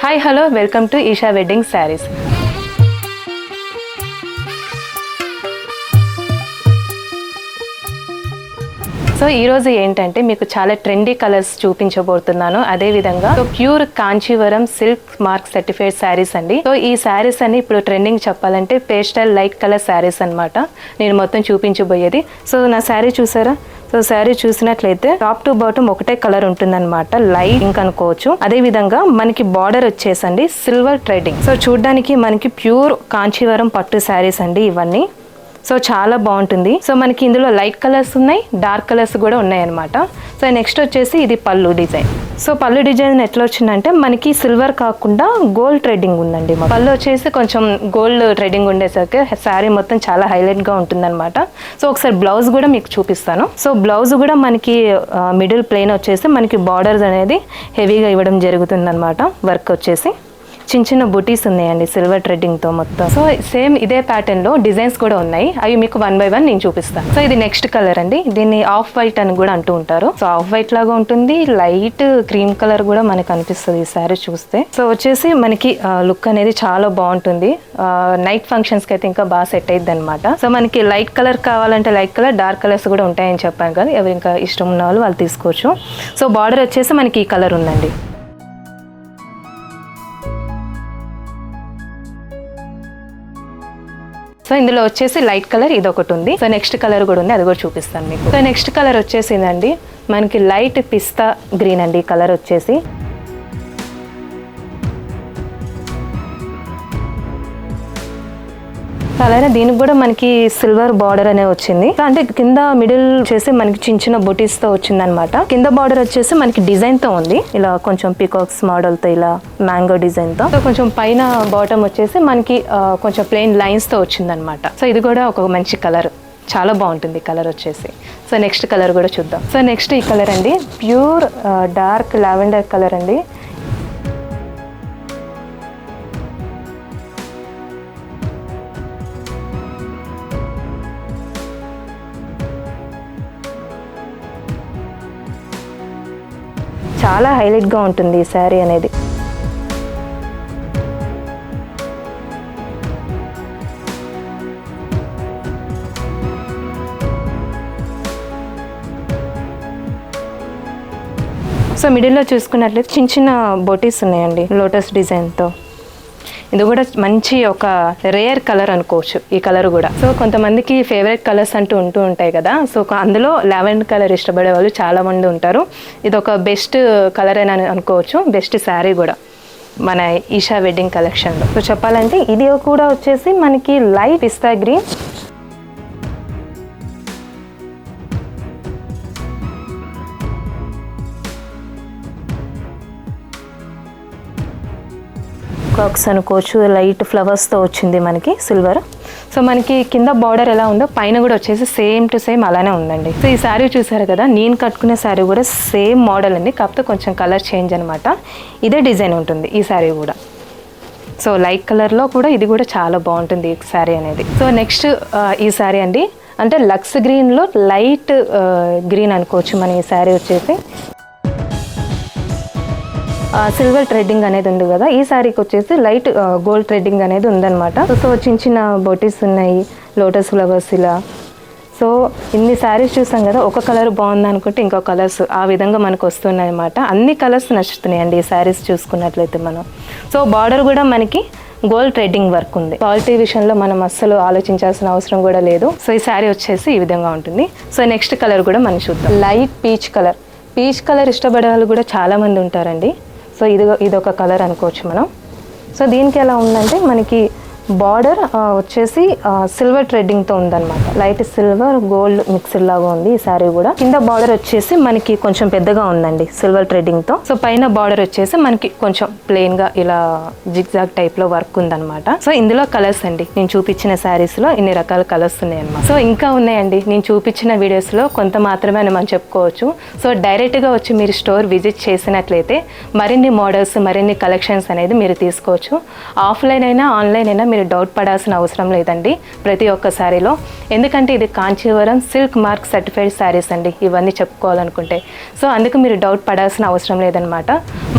Hi hello welcome to Esha wedding saris. So ఈరోజు ఏంటంటే మీకు చాలా ట్రెండీ కలర్స్ చూపించబోతున్నాను. అదేవిధంగా pure Kanchivaram silk mark certified saris అండి. సో ఈ శారీస్ అన్ని ఇప్పుడు ట్రెండింగ్ చెప్పాలంటే పేస్టల్ లైట్ కలర్ శారీస్ అనమాట నేను మొత్తం చూపించబోయేది. సో నా శారీ చూసారా? సో శారీ చూసినట్లయితే టాప్ టు బాటమ్ ఒకటే కలర్ ఉంటుందన్నమాట, లైట్ పింక్ అనుకోవచ్చు. అదే విధంగా మనకి బార్డర్ వచ్చేసండి సిల్వర్ థ్రెడింగ్. సో చూడడానికి మనకి ప్యూర్ కాంచీవరం పట్టు శారీస్ అండి ఇవన్నీ. సో చాలా బాగుంటుంది. సో మనకి ఇందులో లైట్ కలర్స్ ఉన్నాయి, డార్క్ కలర్స్ కూడా ఉన్నాయి అనమాట. సో నెక్స్ట్ వచ్చేసి ఇది పళ్ళు డిజైన్. సో పళ్ళు డిజైన్ ఎట్లా వచ్చిందంటే మనకి సిల్వర్ కాకుండా గోల్డ్ థ్రెడ్డింగ్ ఉందండి. పళ్ళు వచ్చేసి కొంచెం గోల్డ్ థ్రెడ్డింగ్ ఉండేసరికి శారీ మొత్తం చాలా హైలైట్గా ఉంటుందన్నమాట. సో ఒకసారి బ్లౌజ్ కూడా మీకు చూపిస్తాను. సో బ్లౌజ్ కూడా మనకి మిడిల్ ప్లెయిన్ వచ్చేసి మనకి బార్డర్స్ అనేది హెవీగా ఇవ్వడం జరుగుతుందన్నమాట. వర్క్ వచ్చేసి చిన్న చిన్న బుటీస్ ఉన్నాయండి సిల్వర్ థ్రెడ్డింగ్తో మొత్తం. సో సేమ్ ఇదే ప్యాటర్న్లో డిజైన్స్ కూడా ఉన్నాయి, అవి మీకు 1 by 1 నేను చూపిస్తాను. సో ఇది నెక్స్ట్ కలర్ అండి, దీన్ని ఆఫ్ వైట్ అని కూడా అంటూ ఉంటారు. సో ఆఫ్ వైట్ లాగా ఉంటుంది, లైట్ క్రీమ్ కలర్ కూడా మనకు అనిపిస్తుంది ఈ శారీ చూస్తే. సో వచ్చేసి మనకి లుక్ అనేది చాలా బాగుంటుంది, నైట్ ఫంక్షన్స్కి అయితే ఇంకా బాగా సెట్ అయ్యిద్ది అనమాట. సో మనకి లైట్ కలర్ కావాలంటే లైట్ కలర్, డార్క్ కలర్స్ కూడా ఉంటాయని చెప్పాను కదా, ఎవరు ఇంకా ఇష్టం ఉన్న వాళ్ళు తీసుకోవచ్చు. సో బార్డర్ వచ్చేసి మనకి ఈ కలర్ ఉందండి. సో ఇందులో వచ్చేసి లైట్ కలర్ ఇది ఒకటి ఉంది. సో నెక్స్ట్ కలర్ కూడా ఉంది, అది కూడా చూపిస్తాను మీకు. సో నెక్స్ట్ కలర్ వచ్చేసిందండి మనకి లైట్ పిస్తా గ్రీన్ అండి ఈ కలర్ వచ్చేసి. అలానే దీనికి కూడా మనకి సిల్వర్ బార్డర్ అనే వచ్చింది. అంటే కింద మిడిల్ వచ్చేసి మనకి చిన్న చిన్న బుటీస్ తో వచ్చింది అనమాట. కింద బార్డర్ వచ్చేసి మనకి డిజైన్ తో ఉంది, ఇలా కొంచెం పికాక్స్ మోడల్ తో, ఇలా మ్యాంగో డిజైన్ తో. సో కొంచెం పైన బాటమ్ వచ్చేసి మనకి కొంచెం ప్లెయిన్ లైన్స్ తో వచ్చింది అనమాట. సో ఇది కూడా ఒక మంచి కలర్, చాలా బాగుంటుంది కలర్ వచ్చేసి. సో నెక్స్ట్ కలర్ కూడా చూద్దాం. సో నెక్స్ట్ ఈ కలర్ అండి, ప్యూర్ డార్క్ లావెండర్ కలర్ అండి. చాలా హైలైట్గా ఉంటుంది ఈ శారీ అనేది. సో మిడిల్లో చూసుకున్నట్లయితే చిన్న చిన్న బొటీస్ ఉన్నాయండి లోటస్ డిజైన్తో. ఇది కూడా మంచి ఒక రేర్ కలర్ అనుకోవచ్చు ఈ కలర్ కూడా. సో కొంతమందికి ఫేవరెట్ కలర్స్ అంటూ ఉంటాయి కదా, సో అందులో లావెండర్ కలర్ ఇష్టపడే వాళ్ళు చాలా మంది ఉంటారు. ఇది ఒక బెస్ట్ కలర్ అని అనుకోవచ్చు, బెస్ట్ శారీ కూడా మన ఈషా వెడ్డింగ్ కలెక్షన్లో. సో చెప్పాలంటే ఇది కూడా వచ్చేసి మనకి లైట్ పిస్తా గ్రీన్, కాక్స్ అనుకోవచ్చు, లైట్ ఫ్లవర్స్తో వచ్చింది మనకి సిల్వర్. సో మనకి కింద బార్డర్ ఎలా ఉందో పైన కూడా వచ్చేసి సేమ్ టు సేమ్ అలానే ఉందండి. సో ఈ శారీ చూసారు కదా, నేను కట్టుకునే శారీ కూడా సేమ్ మోడల్ అండి, కాకపోతే కొంచెం కలర్ చేంజ్ అనమాట. ఇదే డిజైన్ ఉంటుంది ఈ శారీ కూడా. సో లైట్ కలర్లో కూడా ఇది కూడా చాలా బాగుంటుంది ఈ శారీ అనేది. సో నెక్స్ట్ ఈ శారీ అండి, అంటే లక్స్ గ్రీన్లో లైట్ గ్రీన్ అనుకోవచ్చు మన ఈ శారీ వచ్చేసి. సిల్వర్ థ్రెడ్డింగ్ అనేది ఉంది కదా, ఈ శారీకి వచ్చేసి లైట్ గోల్డ్ థ్రెడ్డింగ్ అనేది ఉందన్నమాట. సో చిన్న చిన్న బొటీస్ ఉన్నాయి, లోటస్ ఫ్లవర్స్ ఇలా. సో ఇన్ని శారీస్ చూసాం కదా, ఒక కలర్ బాగుంది అనుకుంటే ఇంకో కలర్స్ ఆ విధంగా మనకు వస్తున్నాయి అన్నమాట. అన్ని కలర్స్ నచ్చుతున్నాయండి ఈ శారీస్ చూసుకున్నట్లయితే మనం. సో బార్డర్ కూడా మనకి గోల్డ్ థ్రెడ్డింగ్ వర్క్ ఉంది. క్వాలిటీ విషయంలో మనం అస్సలు ఆలోచించాల్సిన అవసరం కూడా లేదు. సో ఈ శారీ వచ్చేసి ఈ విధంగా ఉంటుంది. సో నెక్స్ట్ కలర్ కూడా మనం చూద్దాం, light peach colour. Peach colour ఇష్టపడే వాళ్ళు కూడా చాలామంది ఉంటారండి. సో ఇదొక కలర్ అనుకోవచ్చు మనం. సో దీనికి ఎలా ఉందంటే మనకి బార్డర్ వచ్చేసి సిల్వర్ థ్రెడ్డింగ్తో ఉందన్నమాట, లైట్ సిల్వర్ గోల్డ్ మిక్స్డ్ లాగా ఉంది ఈ శారీ కూడా. కింద బార్డర్ వచ్చేసి మనకి కొంచెం పెద్దగా ఉందండి సిల్వర్ థ్రెడ్డింగ్తో. సో పైన బార్డర్ వచ్చేసి మనకి కొంచెం ప్లెయిన్గా ఇలా జిగ్జాగ్ టైప్లో వర్క్ ఉందన్నమాట. సో ఇందులో కలర్స్ అండి, నేను చూపించిన శారీస్లో ఇన్ని రకాల కలర్స్ ఉన్నాయన్నమాట. సో ఇంకా ఉన్నాయండి, నేను చూపించిన వీడియోస్లో కొంత మాత్రమే అని మనం చెప్పుకోవచ్చు. సో డైరెక్ట్గా వచ్చి మీరు స్టోర్ విజిట్ చేసినట్లయితే మరిన్ని మోడల్స్, మరిన్ని కలెక్షన్స్ అనేది మీరు తీసుకోవచ్చు. ఆఫ్లైన్ అయినా ఆన్లైన్ అయినా మీరు డౌట్ పడాల్సిన అవసరం లేదండి ప్రతి ఒక్క శారీలో. ఎందుకంటే ఇది Kanjeevaram silk mark certified saris అండి ఇవన్నీ చెప్పుకోవాలనుకుంటే. సో అందుకు మీరు డౌట్ పడాల్సిన అవసరం లేదనమాట.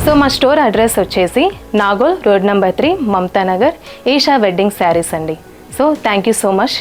సో మా స్టోర్ అడ్రస్ వచ్చేసి Nagole road number 3 Mamata Nagar Esha wedding sarees అండి. So thank you so much.